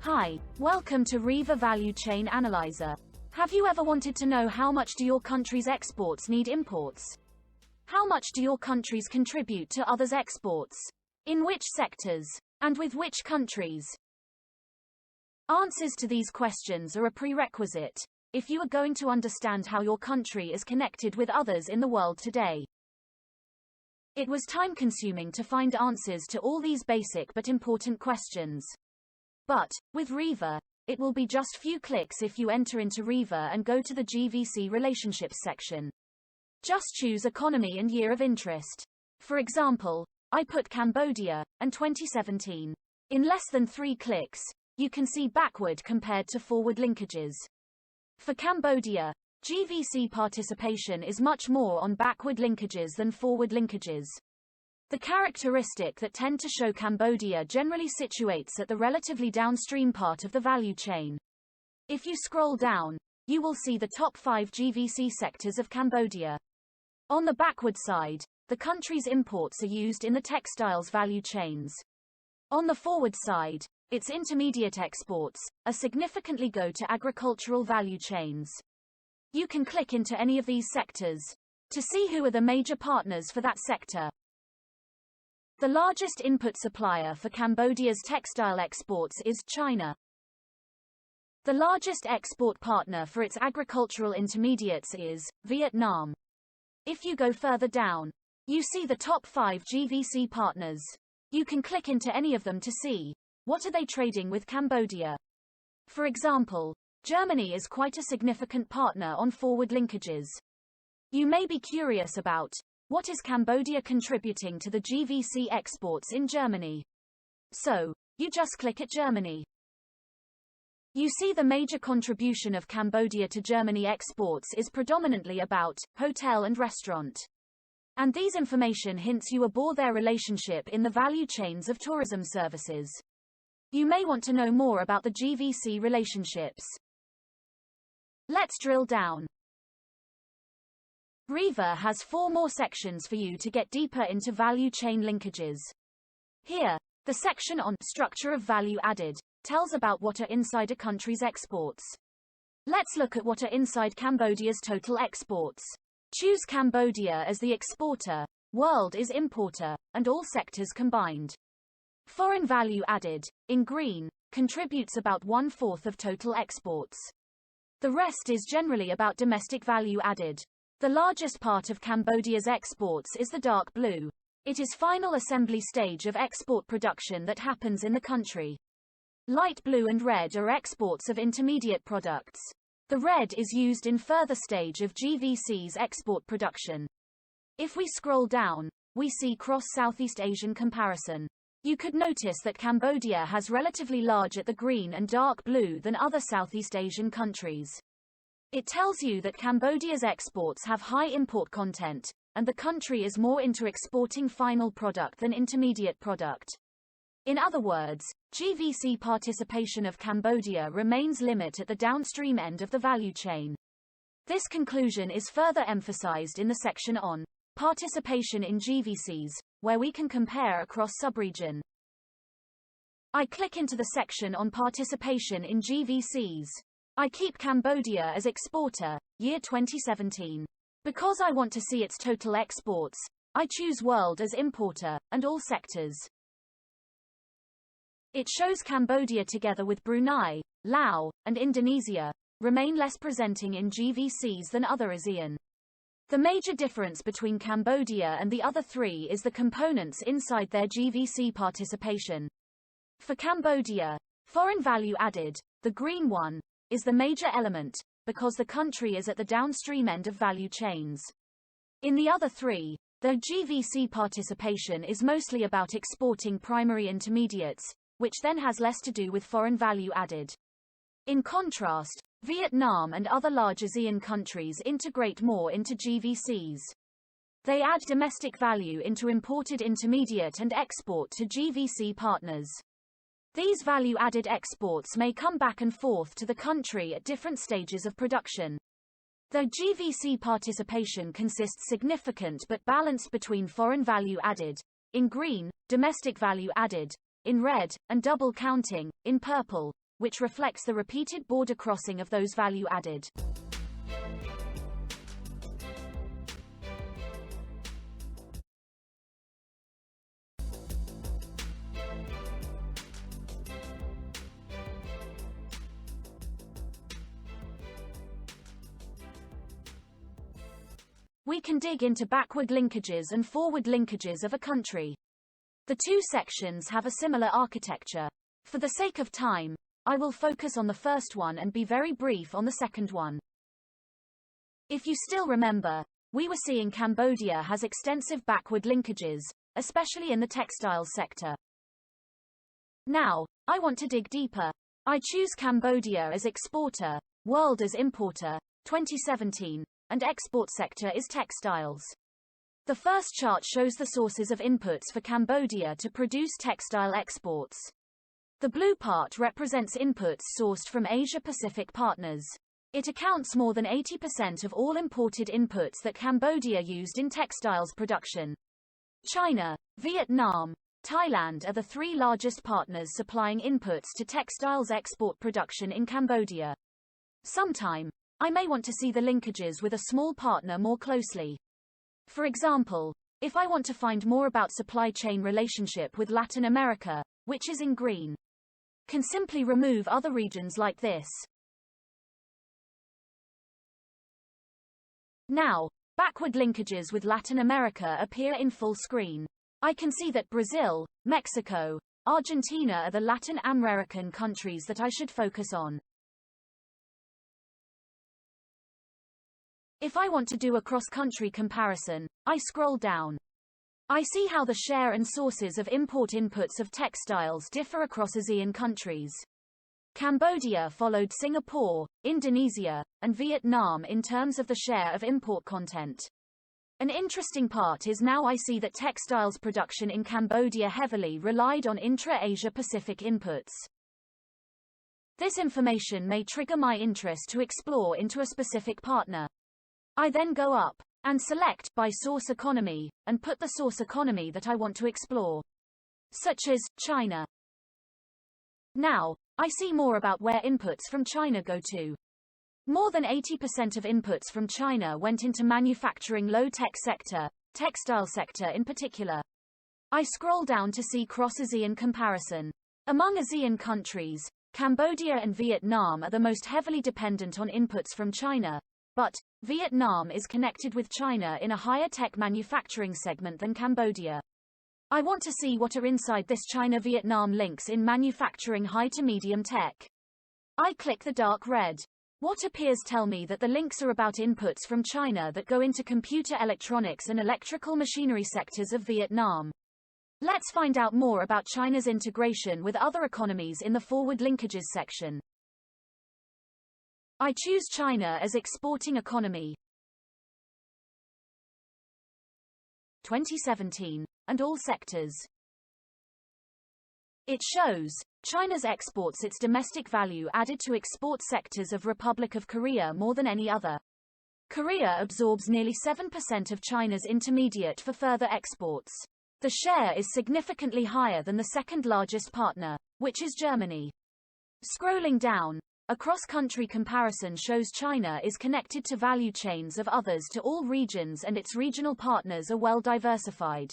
Hi, welcome to RIVA Value Chain Analyzer. Have you ever wanted to know how much do your country's exports need imports? How much do your countries contribute to others' exports? In which sectors? And with which countries? Answers to these questions are a prerequisite if you are going to understand how your country is connected with others in the world today. It was time-consuming to find answers to all these basic but important questions. But, with RIVA, it will be just few clicks if you enter into RIVA and go to the GVC Relationships section. Just choose economy and year of interest. For example, I put Cambodia, and 2017. In less than 3 clicks, you can see backward compared to forward linkages. For Cambodia, GVC participation is much more on backward linkages than forward linkages. The characteristic that tend to show Cambodia generally situates at the relatively downstream part of the value chain. If you scroll down, you will see the top 5 GVC sectors of Cambodia. On the backward side, the country's imports are used in the textiles value chains. On the forward side, its intermediate exports significantly go to agricultural value chains. You can click into any of these sectors to see who are the major partners for that sector. The largest input supplier for Cambodia's textile exports is China. The largest export partner for its agricultural intermediates is Vietnam. If you go further down, you see the top 5 GVC partners. You can click into any of them to see what are they trading with Cambodia. For example, Germany is quite a significant partner on forward linkages. You may be curious about what is Cambodia contributing to the GVC exports in Germany? So, you just click at Germany. You see the major contribution of Cambodia to Germany exports is predominantly about hotel and restaurant. And these information hints you aboard their relationship in the value chains of tourism services. You may want to know more about the GVC relationships. Let's drill down. RIVA has 4 more sections for you to get deeper into value chain linkages. Here, the section on structure of value added tells about what are inside a country's exports. Let's look at what are inside Cambodia's total exports. Choose Cambodia as the exporter, world is importer, and all sectors combined. Foreign value added, in green, contributes about 1/4 of total exports. The rest is generally about domestic value added. The largest part of Cambodia's exports is the dark blue. It is final assembly stage of export production that happens in the country. Light blue and red are exports of intermediate products. The red is used in further stage of GVC's export production. If we scroll down, we see cross-Southeast Asian comparison. You could notice that Cambodia has relatively large at the green and dark blue than other Southeast Asian countries. It tells you that Cambodia's exports have high import content, and the country is more into exporting final product than intermediate product. In other words, GVC participation of Cambodia remains limited at the downstream end of the value chain. This conclusion is further emphasized in the section on participation in GVCs, where we can compare across subregion. I click into the section on participation in GVCs. I keep Cambodia as exporter, year 2017. Because I want to see its total exports, I choose world as importer, and all sectors. It shows Cambodia together with Brunei, Laos, and Indonesia, remain less presenting in GVCs than other ASEAN. The major difference between Cambodia and the other 3 is the components inside their GVC participation. For Cambodia, foreign value added, the green one, is the major element, because the country is at the downstream end of value chains. In the other 3, the GVC participation is mostly about exporting primary intermediates, which then has less to do with foreign value added. In contrast, Vietnam and other large ASEAN countries integrate more into GVCs. They add domestic value into imported intermediate and export to GVC partners. These value-added exports may come back and forth to the country at different stages of production. The GVC participation consists significant but balanced between foreign value added, in green, domestic value added, in red, and double counting, in purple, which reflects the repeated border crossing of those value added. We can dig into backward linkages and forward linkages of a country. The two sections have a similar architecture. For the sake of time, I will focus on the first one and be very brief on the second one. If you still remember, we were seeing Cambodia has extensive backward linkages, especially in the textiles sector. Now, I want to dig deeper. I choose Cambodia as exporter, world as importer, 2017, and export sector is textiles. The first chart shows the sources of inputs for Cambodia to produce textile exports. The blue part represents inputs sourced from Asia-Pacific partners. It accounts more than 80% of all imported inputs that Cambodia used in textiles production. China, Vietnam, Thailand are the three largest partners supplying inputs to textiles export production in Cambodia. Sometime, I may want to see the linkages with a small partner more closely. For example, if I want to find more about supply chain relationship with Latin America, which is in green, can simply remove other regions like this. Now, backward linkages with Latin America appear in full screen. I can see that Brazil, Mexico, Argentina are the Latin American countries that I should focus on. If I want to do a cross-country comparison, I scroll down. I see how the share and sources of import inputs of textiles differ across ASEAN countries. Cambodia followed Singapore, Indonesia, and Vietnam in terms of the share of import content. An interesting part is now I see that textiles production in Cambodia heavily relied on intra-Asia Pacific inputs. This information may trigger my interest to explore into a specific partner. I then go up and select by source economy and put the source economy that I want to explore, such as China. Now, I see more about where inputs from China go to. More than 80% of inputs from China went into manufacturing low-tech sector, textile sector in particular. I scroll down to see cross-ASEAN comparison. Among ASEAN countries, Cambodia and Vietnam are the most heavily dependent on inputs from China, but Vietnam is connected with China in a higher tech manufacturing segment than Cambodia. I want to see what are inside this China-Vietnam links in manufacturing high to medium tech. I click the dark red. What appears tell me that the links are about inputs from China that go into computer electronics and electrical machinery sectors of Vietnam. Let's find out more about China's integration with other economies in the forward linkages section. I choose China as exporting economy. 2017, and all sectors. It shows China's exports its domestic value added to export sectors of Republic of Korea more than any other. Korea absorbs nearly 7% of China's intermediate for further exports. The share is significantly higher than the second largest partner, which is Germany. Scrolling down, a cross-country comparison shows China is connected to value chains of others to all regions and its regional partners are well diversified.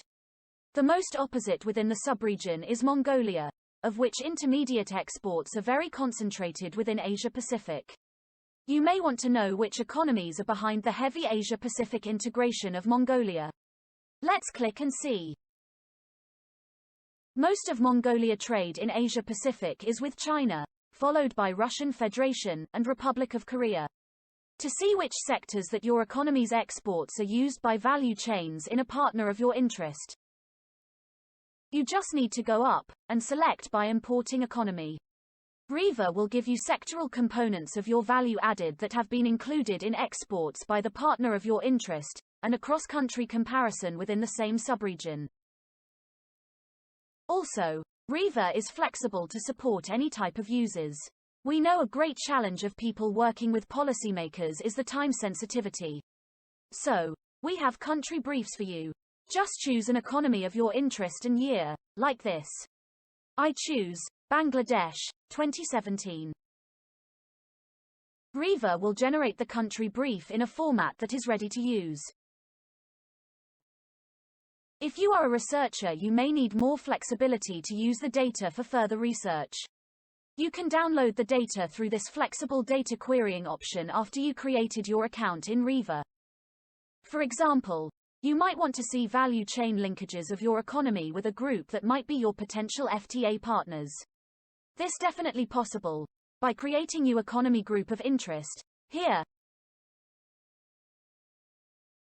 The most opposite within the subregion is Mongolia, of which intermediate exports are very concentrated within Asia-Pacific. You may want to know which economies are behind the heavy Asia-Pacific integration of Mongolia. Let's click and see. Most of Mongolia trade in Asia-Pacific is with China, followed by Russian Federation and Republic of Korea. To see which sectors that your economy's exports are used by value chains in a partner of your interest, you just need to go up and select by importing economy. RIVA will give you sectoral components of your value added that have been included in exports by the partner of your interest, and a cross-country comparison within the same subregion. Also, RIVA is flexible to support any type of users. We know a great challenge of people working with policymakers is the time sensitivity. So, we have country briefs for you. Just choose an economy of your interest and year, like this. I choose Bangladesh, 2017. RIVA will generate the country brief in a format that is ready to use. If you are a researcher, you may need more flexibility to use the data for further research. You can download the data through this flexible data querying option after you created your account in RIVA. For example, you might want to see value chain linkages of your economy with a group that might be your potential FTA partners. This definitely possible by creating your economy group of interest here.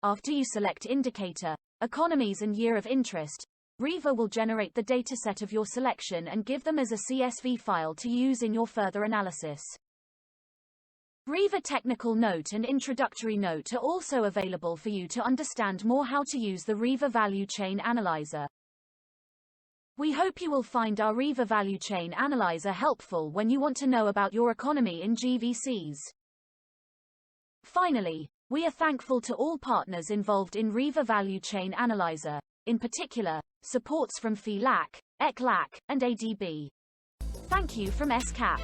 After you select indicator, economies and year of interest, RIVA will generate the dataset of your selection and give them as a CSV file to use in your further analysis. RIVA technical note and introductory note are also available for you to understand more how to use the RIVA Value Chain Analyzer. We hope you will find our RIVA Value Chain Analyzer helpful when you want to know about your economy in GVCs. Finally, we are thankful to all partners involved in RIVA Value Chain Analyzer, in particular, supports from FILAC, ECLAC, and ADB. Thank you from ESCAP.